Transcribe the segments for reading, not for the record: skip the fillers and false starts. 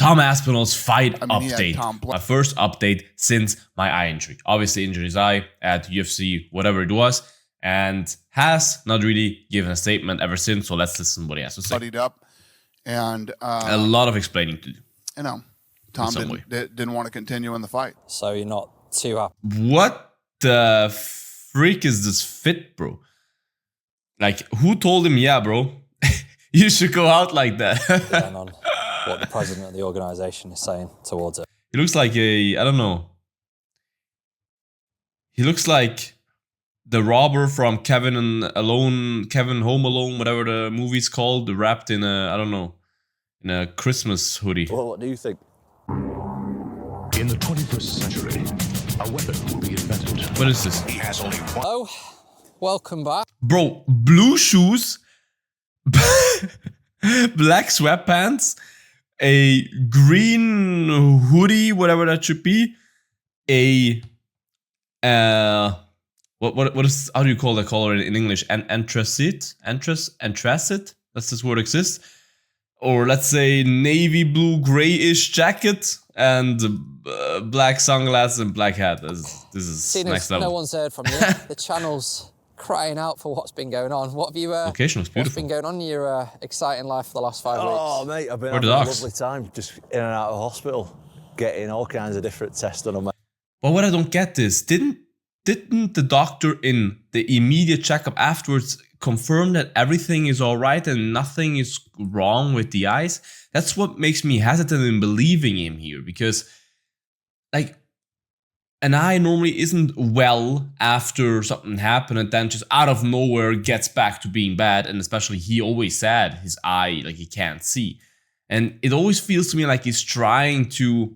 Tom Aspinall's fight update. My first update since my eye injury. Obviously injured his eye at UFC, whatever it was, and has not really given a statement ever since. So let's listen to what he has to say. Buddied up, and a lot of explaining to do. You know, Tom didn't want to continue in the fight. So you're not too happy. What the freak is this fit, bro? Like, who told him, yeah, bro, you should go out like that? Going on what the president of the organization is saying towards it. He looks like I don't know. He looks like the robber from Kevin Home Alone, whatever the movie's called, wrapped in a, I don't know, in a Christmas hoodie. Well, what do you think? In the 21st century, a weapon will be invented. What is this? He has only one. Oh, welcome back. Bro, blue shoes, black sweatpants, a green hoodie, whatever that should be, a what is, how do you call that color in English? Anthracite? Does this word exist? Or let's say navy blue grayish jacket and black sunglasses and black hat. This is next level. No one's heard from you. The channel's crying out for what's been going on. What have you? Location was beautiful. What's been going on in your exciting life for the last 5 weeks? Oh, mate, I've been having a lovely time, just in and out of hospital, getting all kinds of different tests done on my. But what I don't get is, didn't the doctor in the immediate checkup afterwards confirm that everything is all right and nothing is wrong with the eyes? That's what makes me hesitant in believing him here, because like an eye normally isn't well after something happened and then just out of nowhere gets back to being bad. And especially he always said his eye, like he can't see. And it always feels to me like he's trying to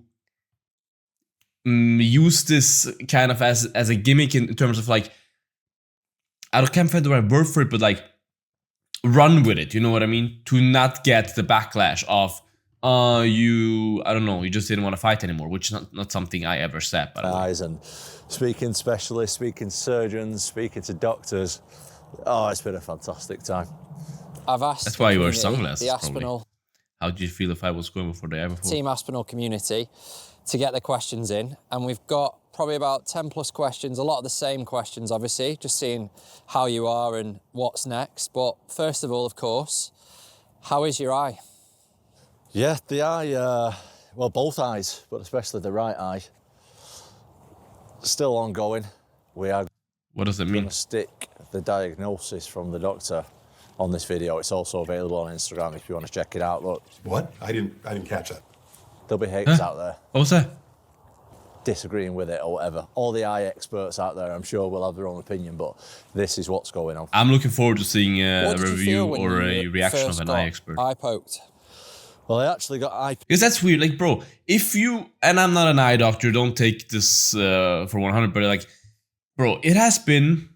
use this kind of as a gimmick in terms of like, I can't find the right word for it, but like run with it, you know what I mean? To not get the backlash of, you just didn't want to fight anymore, which is not something I ever said. By the way. And speaking specialists, speaking surgeons, speaking to doctors. Oh, it's been a fantastic time. I've asked. That's why you wear sunglasses. The Aspinall. How did you feel if I was going before the ever? Team Aspinall community to get the questions in, and we've got probably about 10 plus questions, a lot of the same questions, obviously, just seeing how you are and what's next. But first of all, of course, how is your eye? Yeah, the eye, well, both eyes, but especially the right eye, still ongoing. We are what does it mean? going to stick the diagnosis from the doctor on this video. It's also available on Instagram if you want to check it out. Look. What? I didn't catch that. There'll be haters out there. What was that? Disagreeing with it or whatever. All the eye experts out there, I'm sure, will have their own opinion, but this is what's going on. I'm looking forward to seeing a review or a reaction of an eye expert. Eye poked. Well, I actually got eye. Because that's weird, like, bro. If you, and I'm not an eye doctor, don't take this for 100, but like, bro, it has been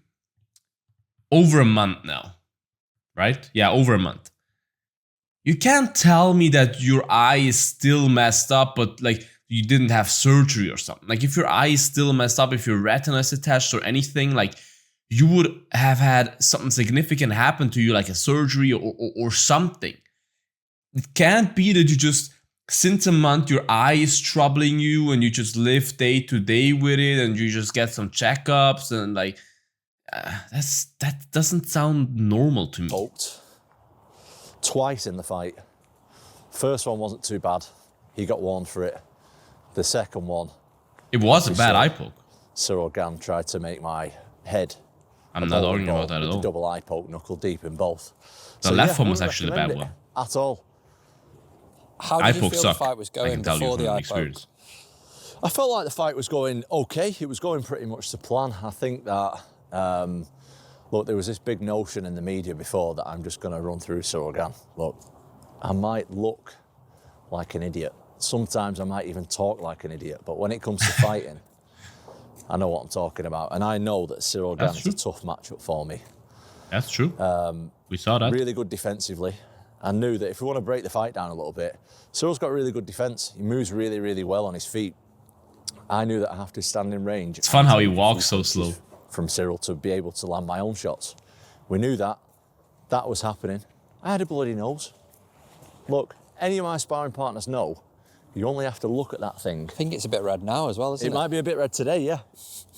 over a month now, right? Yeah, over a month. You can't tell me that your eye is still messed up, but like you didn't have surgery or something. Like if your eye is still messed up, if your retina is attached or anything, like you would have had something significant happen to you, like a surgery or something. It can't be that you just, since a month, your eye is troubling you and you just live day to day with it and you just get some checkups and like, that doesn't sound normal to me. Poked twice in the fight. First one wasn't too bad. He got warned for it. The second one. It was a bad eye poke. Cyril Gane tried to make my head. I'm not arguing about that at all. Double eye poke, knuckle deep in both. The left one was actually the bad one. At all. How did you feel the fight was going before the eye poke? I felt like the fight was going okay. It was going pretty much to plan. I think that, look, there was this big notion in the media before that I'm just going to run through Cyril Gane. Look, I might look like an idiot. Sometimes I might even talk like an idiot. But when it comes to fighting, I know what I'm talking about. And I know that Cyril Gane is a tough matchup for me. That's true. We saw that. Really good defensively. I knew that if we want to break the fight down a little bit, Cyril's got really good defence. He moves really, really well on his feet. I knew that I have to stand in range. It's fun how he walks so slow. From Cyril to be able to land my own shots. We knew that. That was happening. I had a bloody nose. Look, any of my sparring partners know You only have to look at that thing. I think it's a bit red now as well, isn't it? It might be a bit red today, yeah.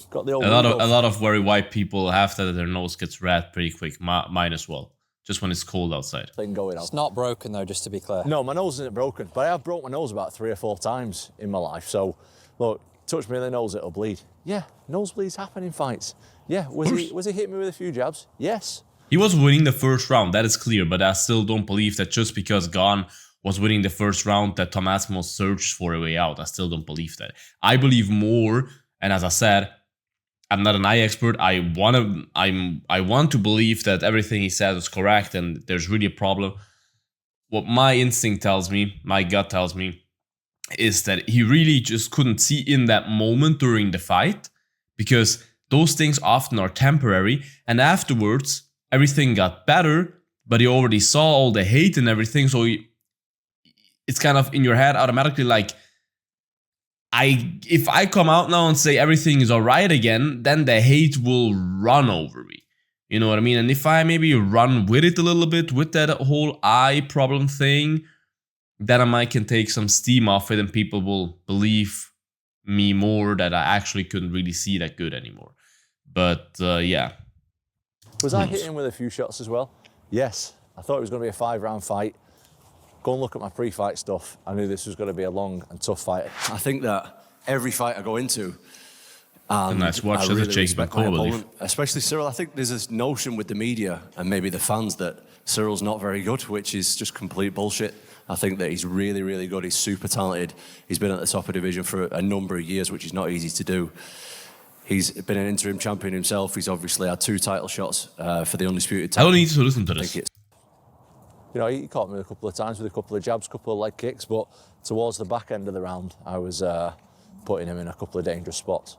Got the old a lot of very white people have that their nose gets red pretty quick. Mine as well. Just when it's cold outside. thing going on. It's not broken though, just to be clear. No, my nose isn't broken, but I have broke my nose about 3 or 4 times in my life. So, look, touch me in the nose, it'll bleed. Yeah, nosebleeds happen in fights. Yeah, was he hitting me with a few jabs? Yes. He was winning the first round, that is clear, but I still don't believe that just because Gane was winning the first round that Tom Aspinall searched for a way out. I still don't believe that. I believe more, and as I said, I'm not an eye expert. I want to believe that everything he said was correct and there's really a problem. What my instinct tells me, my gut tells me, is that he really just couldn't see in that moment during the fight, because those things often are temporary, and afterwards everything got better, but he already saw all the hate and everything, so it's kind of in your head automatically like, if I come out now and say everything is alright again, then the hate will run over me. You know what I mean? And if I maybe run with it a little bit, with that whole eye problem thing, then I might can take some steam off it and people will believe me more that I actually couldn't really see that good anymore. But yeah. Was I hitting with a few shots as well? Yes. I thought it was going to be a 5-round fight. Go and look at my pre-fight stuff. I knew this was going to be a long and tough fight. I think that every fight I go into, a nice watch, really Jake McCall, especially Cyril. I think there's this notion with the media and maybe the fans that Cyril's not very good, which is just complete bullshit. I think that he's really, really good. He's super talented. He's been at the top of division for a number of years, which is not easy to do. He's been an interim champion himself. He's obviously had 2 title shots for the undisputed title. I don't need to listen to this. You know, he caught me a couple of times with a couple of jabs, couple of leg kicks, but towards the back end of the round, I was putting him in a couple of dangerous spots.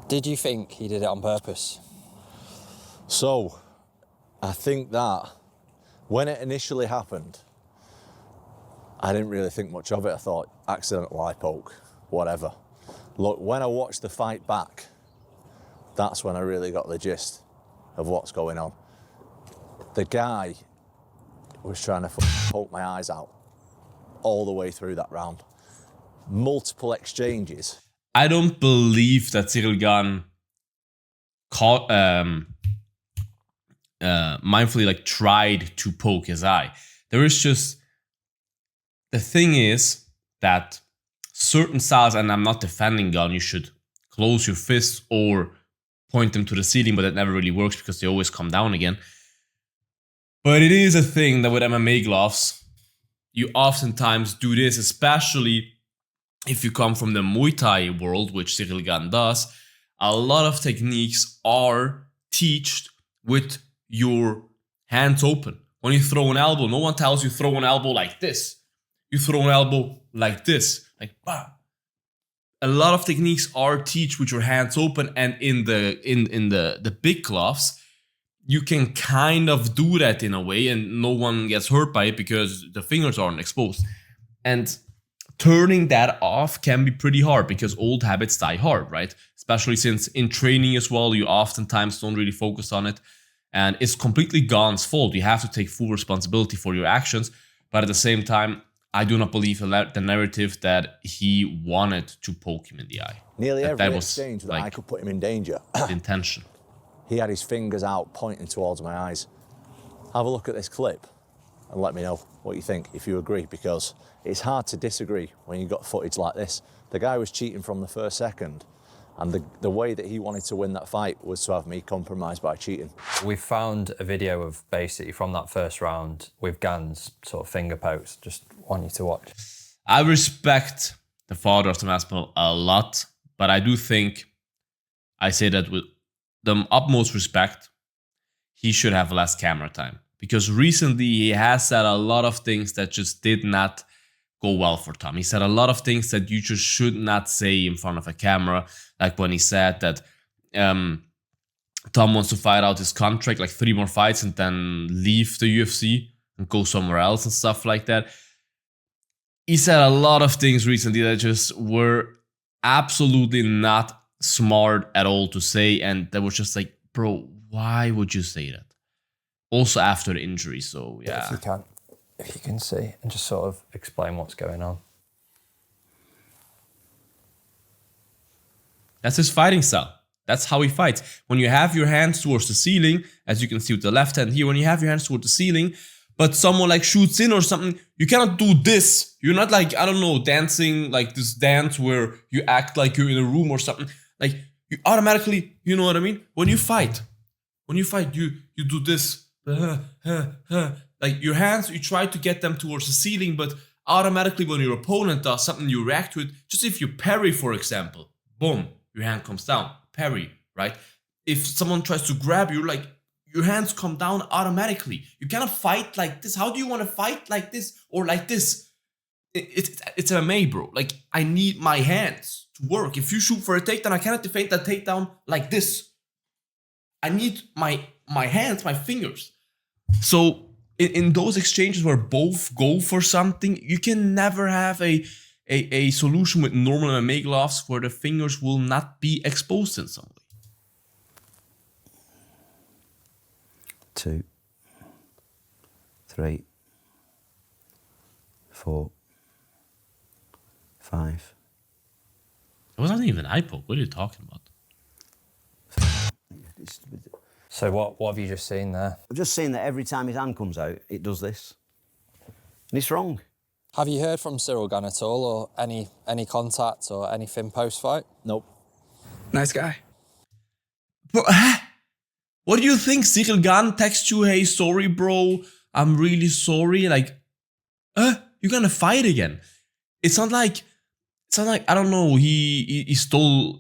Did you think he did it on purpose? So, I think that when it initially happened, I didn't really think much of it. I thought, accidental eye poke, whatever. Look, when I watched the fight back, that's when I really got the gist of what's going on. The guy was trying to poke my eyes out all the way through that round. Multiple exchanges. I don't believe that Cyril Gane mindfully like tried to poke his eye. There is just, the thing is that certain styles, and I'm not defending Gane, you should close your fists or point them to the ceiling, but that never really works because they always come down again. But it is a thing that with MMA gloves, you oftentimes do this, especially if you come from the Muay Thai world, which Cyril Gane does. A lot of techniques are taught with your hands open. When you throw an elbow, no one tells you throw an elbow like this. You throw an elbow like this, like bah. A lot of techniques are taught with your hands open, and in the big gloves, you can kind of do that in a way, and no one gets hurt by it because the fingers aren't exposed. And turning that off can be pretty hard because old habits die hard, right? Especially since in training as well, you oftentimes don't really focus on it. And it's completely Gane's fault. You have to take full responsibility for your actions. But at the same time, I do not believe the narrative that he wanted to poke him in the eye. Nearly every exchange that I could put him in danger. The intention. He had his fingers out pointing towards my eyes. Have a look at this clip and let me know what you think, if you agree, because it's hard to disagree when you've got footage like this. The guy was cheating from the first second, and the way that he wanted to win that fight was to have me compromised by cheating. We found a video of basically from that first round with Gane's sort of finger pokes. Just want you to watch. I respect the father of Tom Aspinall a lot, but I do think, I say that with the utmost respect, he should have less camera time. Because recently he has said a lot of things that just did not go well for Tom. He said a lot of things that you just should not say in front of a camera. Like when he said that Tom wants to fight out his contract, like 3 more fights and then leave the UFC and go somewhere else and stuff like that. He said a lot of things recently that just were absolutely not smart at all to say, and that was just like, bro, why would you say that? Also after the injury, so yeah. If you can see and just sort of explain what's going on. That's his fighting style. That's how he fights. When you have your hands towards the ceiling, as you can see with the left hand here, when you have your hands towards the ceiling, but someone like shoots in or something, you cannot do this. You're not like, I don't know, dancing like this dance where you act like you're in a room or something. Like you automatically, you know what I mean? When you fight, you do this. Like your hands, you try to get them towards the ceiling, but automatically when your opponent does something, you react to it. Just if you parry, for example, boom, your hand comes down. Parry, right? If someone tries to grab you, like your hands come down automatically. You cannot fight like this. How do you want to fight like this or like this? It's MMA, bro. Like I need my hands to work. If you shoot for a takedown, I cannot defend that takedown like this. I need my hands, my fingers. So in those exchanges where both go for something, you can never have a solution with normal MMA gloves where the fingers will not be exposed in some way. 2, 3, 4, 5. It wasn't even an eye poke. What are you talking about? So what have you just seen there? I've just seen that every time his hand comes out, it does this. And it's wrong. Have you heard from Cyril Gane at all, or any contact or anything post-fight? Nope. Nice guy. Bro, what do you think? Cyril Gane texts you, hey, sorry, bro. I'm really sorry. Like, you're gonna fight again. It's not like I don't know. He stole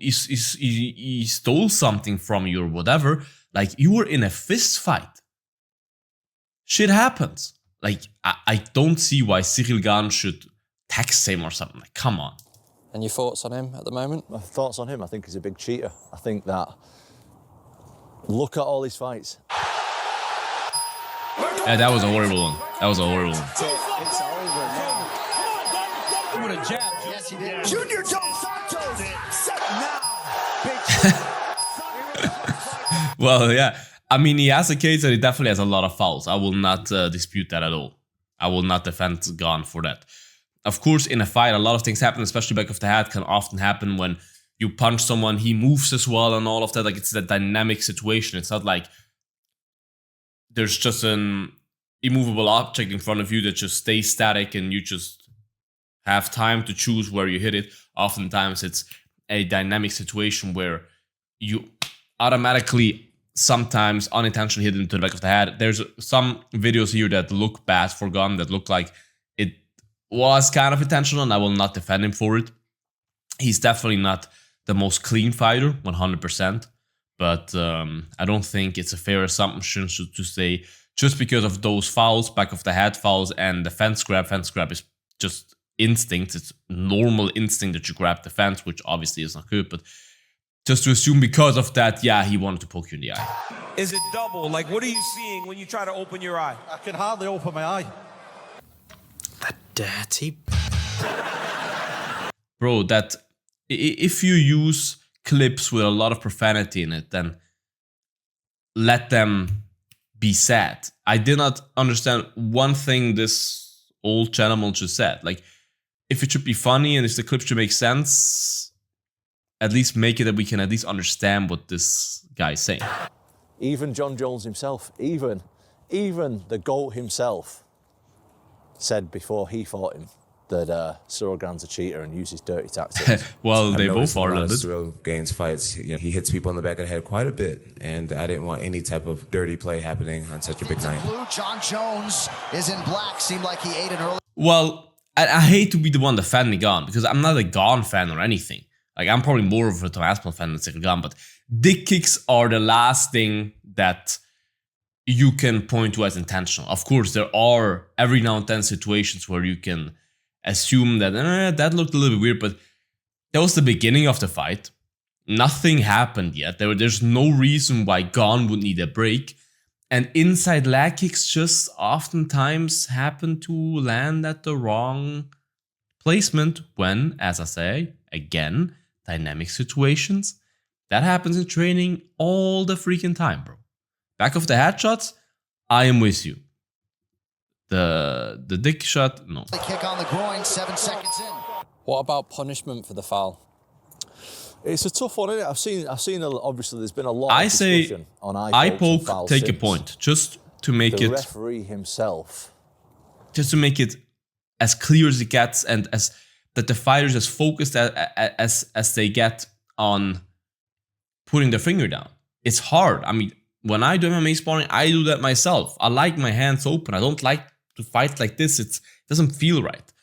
something from you or whatever. Like you were in a fist fight. Shit happens. Like I don't see why Cyril Gane should text him or something. Like, come on. And your thoughts on him at the moment? My thoughts on him, I think he's a big cheater. I think that, look at all his fights. Yeah, that was a horrible one. That was a horrible one. It's over now. With a jab. Yes, he did. Junior Joe Santos. Set now. Well, yeah. I mean, he has a case that he definitely has a lot of fouls. I will not dispute that at all. I will not defend Gane for that. Of course, in a fight, a lot of things happen, especially back of the head can often happen when you punch someone, he moves as well and all of that. Like, it's a dynamic situation. It's not like there's just an immovable object in front of you that just stays static and you just have time to choose where you hit it. Oftentimes, it's a dynamic situation where you automatically sometimes unintentionally hit into the back of the head. There's some videos here that look bad for Gane, that look like it was kind of intentional, and I will not defend him for it. He's definitely not the most clean fighter, 100%. But I don't think it's a fair assumption to say just because of those fouls, back of the head fouls, and the fence grab is just instinct. It's normal instinct that you grab the fence, which obviously is not good, but just to assume because of that, yeah, he wanted to poke you in the eye. Is it double? Like, what are you seeing when you try to open your eye? I can hardly open my eye. The dirty. Bro, that if you use clips with a lot of profanity in it, then let them be said. I did not understand one thing this old gentleman just said. Like, if it should be funny and if the clip should make sense, at least make it that we can at least understand what this guy is saying. Even John Jones himself, even the GOAT himself said before he fought him that Cyril Gane's a cheater and uses dirty tactics. Well, they both are a little bit. Cyril Gane's fights, you know, he hits people in the back of the head quite a bit, and I didn't want any type of dirty play happening on such a big night. Blue, John Jones is in black. Seemed like he ate an early. Well, I hate to be the one defending Gane, because I'm not a Gane fan or anything. Like, I'm probably more of a Aspinall fan than Cyril Gane, but dick kicks are the last thing that you can point to as intentional. Of course, there are every now and then situations where you can assume that that looked a little bit weird, but that was the beginning of the fight. Nothing happened yet. There's no reason why Gane would need a break. And inside leg kicks just oftentimes happen to land at the wrong placement when, as I say, again, dynamic situations. That happens in training all the freaking time, bro. Back of the head shots, I am with you. The dick shot, no. Kick on the groin, 7 seconds in. What about punishment for the foul? It's a tough one, isn't it? I've seen. Obviously, there's been a lot. I of say discussion on eye poke, take a since. point, just to make The it, referee himself, just to make it as clear as it gets, and as that the fighters as focused as they get on putting their finger down. It's hard. I mean, when I do MMA sparring, I do that myself. I like my hands open. I don't like to fight like this. It doesn't feel right.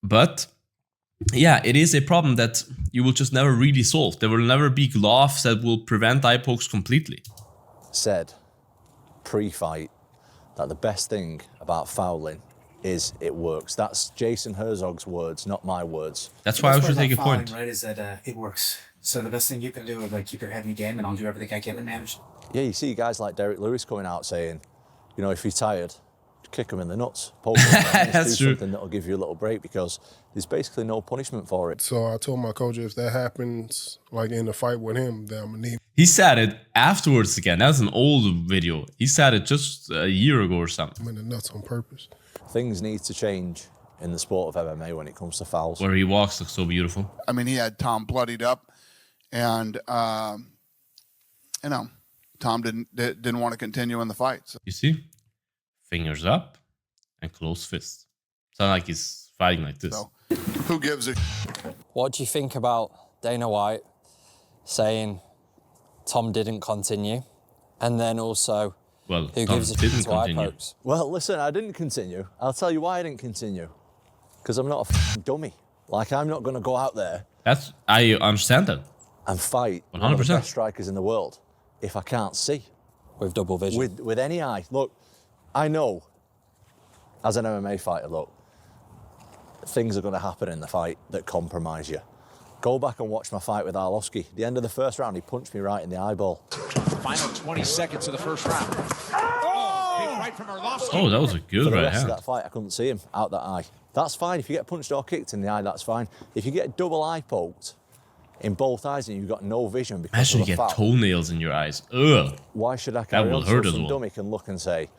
But yeah, it is a problem that you will just never really solve. There will never be gloves that will prevent eye pokes completely. said pre-fight that the best thing about fouling is it works. That's Jason Herzog's words, not my words. That's why I should take a point. Right, is that it works. So the best thing you can do is like keep your head in the game, and I'll do everything I can to manage. Yeah, you see guys like Derek Lewis coming out saying, you know, if you're tired, kick him in the nuts. Poke him in the nuts, That's do true. something that'll give you a little break, because there's basically no punishment for it. So I told my coach, if that happens, like in the fight with him, then I'm gonna need. He said it afterwards again. That's an old video. He said it just a year ago or something. I'm in the nuts on purpose. Things need to change in the sport of MMA when it comes to fouls. Where he walks looks so beautiful. I mean, he had Tom bloodied up, and you know, Tom didn't want to continue in the fight. So. You see? Fingers up and closed fists. It's not like he's fighting like this. So, who gives a? What do you think about Dana White saying Tom didn't continue, and then also Well, who Tom gives a didn't shit to eye continue. pokes? Well, listen, I didn't continue. I'll tell you why I didn't continue. Because I'm not a f***ing dummy. Like, I'm not going to go out there I understand that. and fight 100%. one of the best strikers in the world if I can't see. With double vision. With any eye. Look, I know, as an MMA fighter, look, things are going to happen in the fight that compromise you. Go back and watch my fight with Arlovsky. The end of the first round, he punched me right in the eyeball. Final 20 seconds of the first round. Big right from Arlovsky. Oh, that was a good For the right rest hand. of that fight, I couldn't see him out that eye. That's fine. If you get punched or kicked in the eye, that's fine. If you get double eye poked in both eyes and you've got no vision because Imagine of you a get foul, toenails in your eyes. Ugh. why should I carry will on? hurt So as some well. dummy can look and say,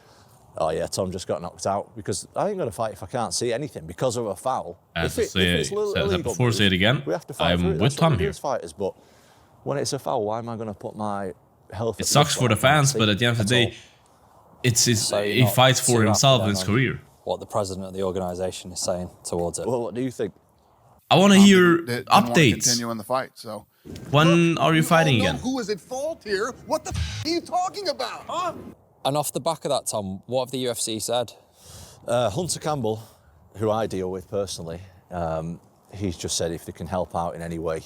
oh yeah, Tom just got knocked out, because I ain't going to fight if I can't see anything because of a foul. As If I it's said illegal before, move, say it again. we have to fight through I'm it. with That's what Tom we do here. as fighters, but when it's a foul, why am I going to put my health? It at sucks risk for when the I can't fans, see but at the end of the at day, all? So you're he not fights too for happy himself then and his on career. What the president of the organisation is saying towards it. Well, what do you think? I want to hear Didn't want to updates. continue in the fight. So. When are you fighting again? Who is at fault here? What the are you talking about, huh? And off the back of that, Tom, what have the UFC said? Hunter Campbell, who I deal with personally, he's just said if they can help out in any way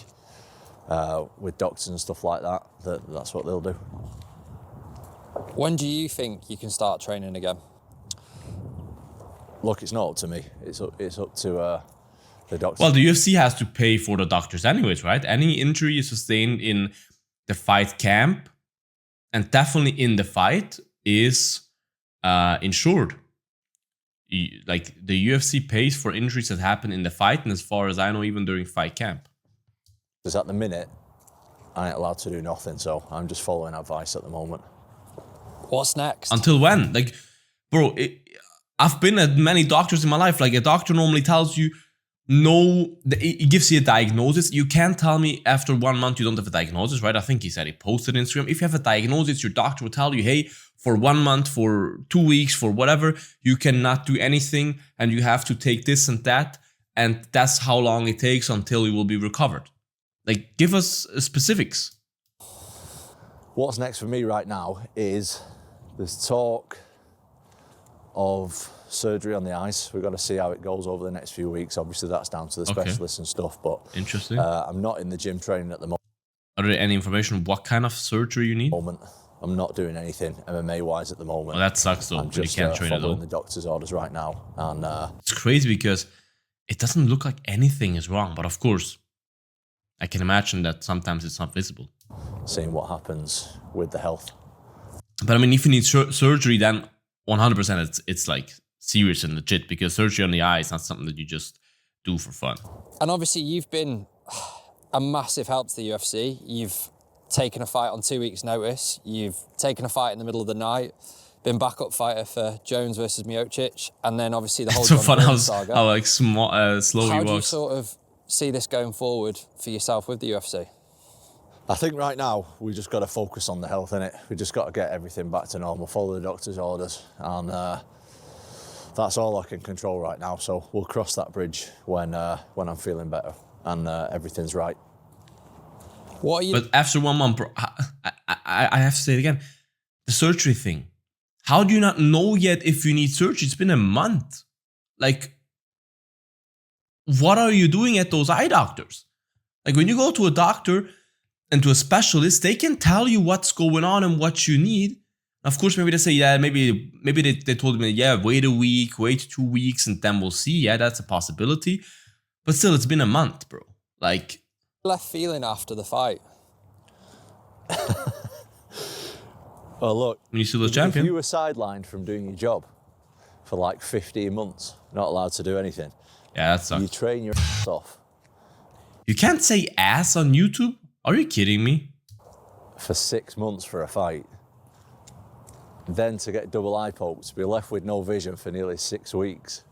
with doctors and stuff like that, that's what they'll do. When do you think you can start training again? Look, it's not up to me. It's up to the doctors. Well, the UFC has to pay for the doctors anyways, right? Any injury sustained in the fight camp and definitely in the fight is insured. Like the UFC pays for injuries that happen in the fight, and as far as I know, even during fight camp. Because at the minute, I ain't allowed to do nothing, so I'm just following advice at the moment. What's next? Until when? Like, bro, I've been at many doctors in my life. Like, a doctor normally tells you, no, it gives you a diagnosis. You can't tell me after 1 month you don't have a diagnosis, right? I think he said he posted on Instagram. If you have a diagnosis, your doctor will tell you, hey, for 1 month, for 2 weeks, for whatever, you cannot do anything and you have to take this and that. And that's how long it takes until you will be recovered. Like, give us specifics. What's next for me right now is there's talk of surgery on the eyes. We've got to see how it goes over the next few weeks. Obviously, that's down to the specialists and stuff, but Interesting. I'm not in the gym training at the Are there any information on what kind of surgery you need? moment. I'm not doing anything MMA-wise at the moment. Well, that sucks though. I'm When you just can't train at all. following the doctor's orders right now. And It's crazy because it doesn't look like anything is wrong, but of course, I can imagine that sometimes it's not visible. seeing what happens with the health. But I mean, if you need surgery, then 100% it's like serious and legit, because surgery on the eye is not something that you just do for fun. And obviously, you've been a massive help to the UFC. You've taken a fight on 2 weeks' notice. You've taken a fight in the middle of the night. Been backup fighter for Jones versus Miocic, and then obviously the whole It's so John fun Jones saga. how like slow How he do you was. sort of see this going forward for yourself with the UFC? I think right now we just got to focus on the health, innit? We just got to get everything back to normal, follow the doctor's orders, and that's all I can control right now. So we'll cross that bridge when I'm feeling better and everything's right. What are you? But after 1 month, bro, I have to say it again. The surgery thing. How do you not know yet if you need surgery? It's been a month. Like, what are you doing at those eye doctors? Like, when you go to a doctor and to a specialist, they can tell you what's going on and what you need. Of course, maybe they say, yeah, maybe they told me, yeah, wait a week, wait 2 weeks, and then we'll see. Yeah, that's a possibility. But still, it's been a month, bro. Like, left feeling after the fight? Well, look, when you still a champion, if you were sidelined from doing your job for like 15 months, not allowed to do anything. Yeah, that sucks. You train your ass off. You can't say ass on YouTube? Are you kidding me? For 6 months for a fight. Then to get double eye pokes, to be left with no vision for nearly 6 weeks.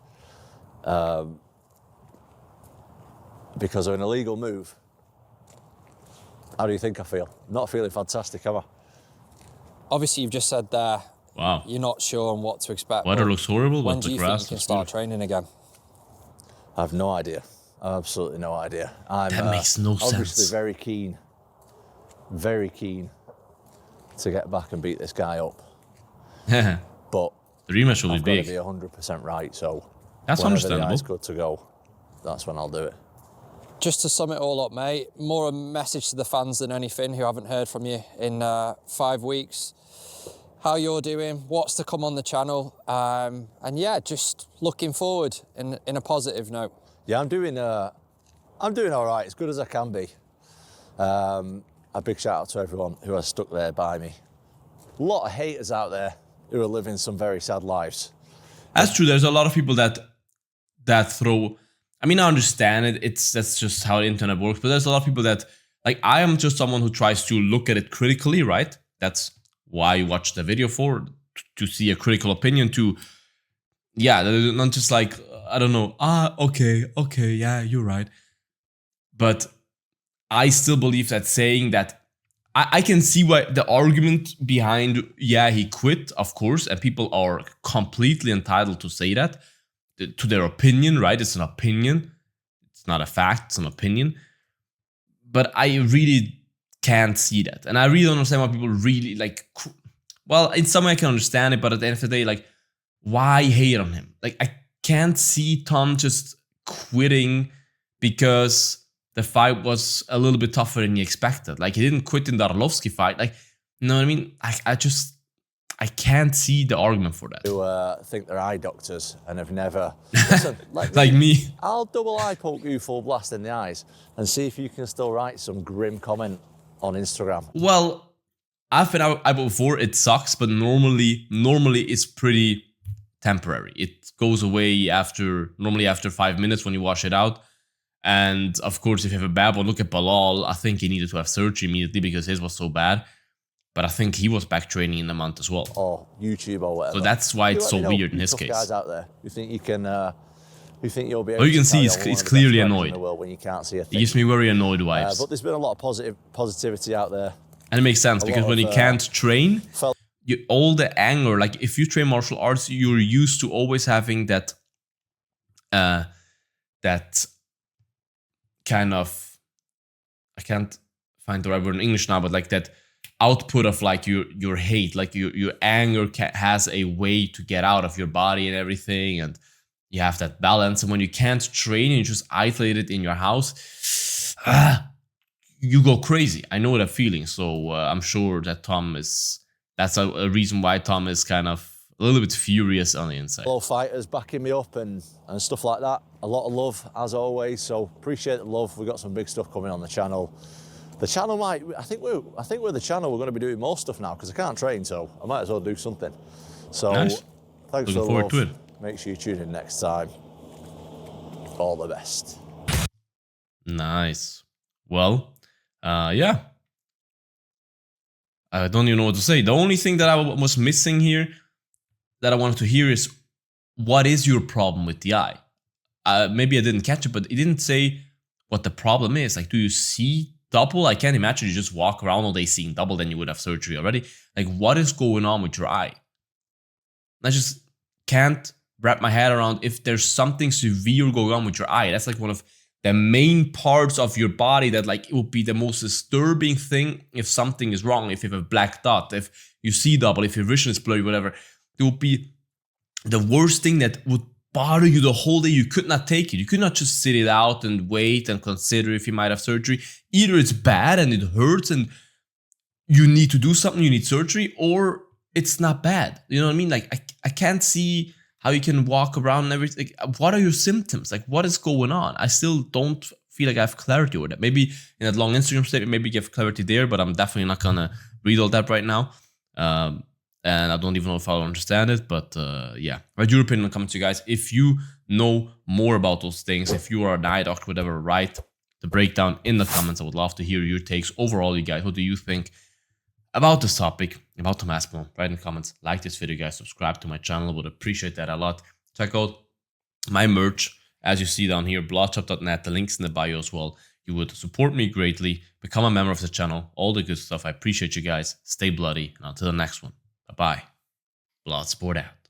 Because of an illegal move. How do you think I feel? Not feeling fantastic, am I? Obviously, you've just said there, wow, you're not sure on what to expect. Weather looks horrible, when but do the you grass think you can looks start good. training again? I have no idea. Absolutely no idea. I'm That makes no obviously sense. very keen to get back and beat this guy up. But the rematch will I've be got big. to be 100% right, so That's whenever understandable. the eye's good to go, that's when I'll do it. Just to sum it all up, mate, more a message to the fans than anything who haven't heard from you in 5 weeks. How you're doing, what's to come on the channel, and yeah, just looking forward in a positive note. Yeah, I'm doing all right, as good as I can be. A big shout out to everyone who has stuck there by me. A lot of haters out there who are living some very sad lives. That's true. There's a lot of people that throw. I mean, I understand it. That's just how the internet works. But there's a lot of people that, like, I am just someone who tries to look at it critically, right? That's why you watch the video for, to see a critical opinion. Yeah, not just like, I don't know. Okay, yeah, you're right. But I still believe that saying that, I can see why the argument behind, yeah, he quit, of course, and people are completely entitled to say that, to their opinion, right? It's an opinion. It's not a fact, it's an opinion. But I really can't see that. And I really don't understand why people really, like, well, in some way I can understand it, but at the end of the day, like, why hate on him? Like, I can't see Tom just quitting because the fight was a little bit tougher than he expected. Like, he didn't quit in the Arlovsky fight. Like, you know what I mean? I can't see the argument for that. Who think they're eye doctors and have never... Listen, like me. I'll double eye poke you full blast in the eyes and see if you can still write some grim comment on Instagram. Well, I've been out before. It sucks, but normally it's pretty temporary. It goes away normally after 5 minutes when you wash it out. And of course, if you have a bad one, look at Bilal. I think he needed to have surgery immediately because his was so bad. But I think he was back training in a month as well. Or YouTube or whatever. So that's why it's so weird in his case. Guys out there who think you can, who think you'll be able you can to see he's clearly annoyed. in the world when you can't see a thing. He gives me very annoyed vibes. But there's been a lot of positivity out there. And it makes sense because when you can't train, all the anger, like if you train martial arts, you're used to always having that kind of, I can't find the right word in English now, but like that output of like your hate, like your anger has a way to get out of your body and everything, and you have that balance. And when you can't train and you just isolate it in your house, you go crazy. I know that feeling. So I'm sure that that's a reason why Tom is kind of a little bit furious on the inside. Fellow fighters backing me up and stuff like that. A lot of love as always. So appreciate the love. We've got some big stuff coming on the channel. The channel I think we're the channel we're going to be doing more stuff now because I can't train, so I might as well do something. So nice. Thanks Looking for the forward love. to it. Make sure you tune in next time. All the best. Nice. Well, yeah. I don't even know what to say. The only thing that I was missing here that I wanted to hear is, what is your problem with the eye? Maybe I didn't catch it, but it didn't say what the problem is. Like, do you see double? I can't imagine you just walk around all day seeing double, then you would have surgery already. Like, what is going on with your eye? I just can't wrap my head around if there's something severe going on with your eye. That's like one of the main parts of your body that like it would be the most disturbing thing if something is wrong, if you have a black dot, if you see double, if your vision is blurry, whatever. It would be the worst thing that would bother you the whole day. You could not take it. You could not just sit it out and wait and consider if you might have surgery. Either it's bad and it hurts and you need to do something, you need surgery, or it's not bad. You know what I mean? Like, I can't see how you can walk around and everything. Like, what are your symptoms? Like, what is going on? I still don't feel like I have clarity over that. Maybe in that long Instagram statement, maybe give clarity there, but I'm definitely not gonna read all that right now. And I don't even know if I'll understand it, but yeah. Write your opinion in the comments, you guys. If you know more about those things, if you are an eye doctor, whatever, write the breakdown in the comments. I would love to hear your takes overall, you guys. What do you think about this topic, about Tom Aspinall? Write in the comments. Like this video, guys. Subscribe to my channel. Would appreciate that a lot. Check out my merch, as you see down here, bloodsport.net. The link's in the bio as well. You would support me greatly. Become a member of the channel. All the good stuff. I appreciate you guys. Stay bloody. And until the next one. Bye-bye. Bloodsport out.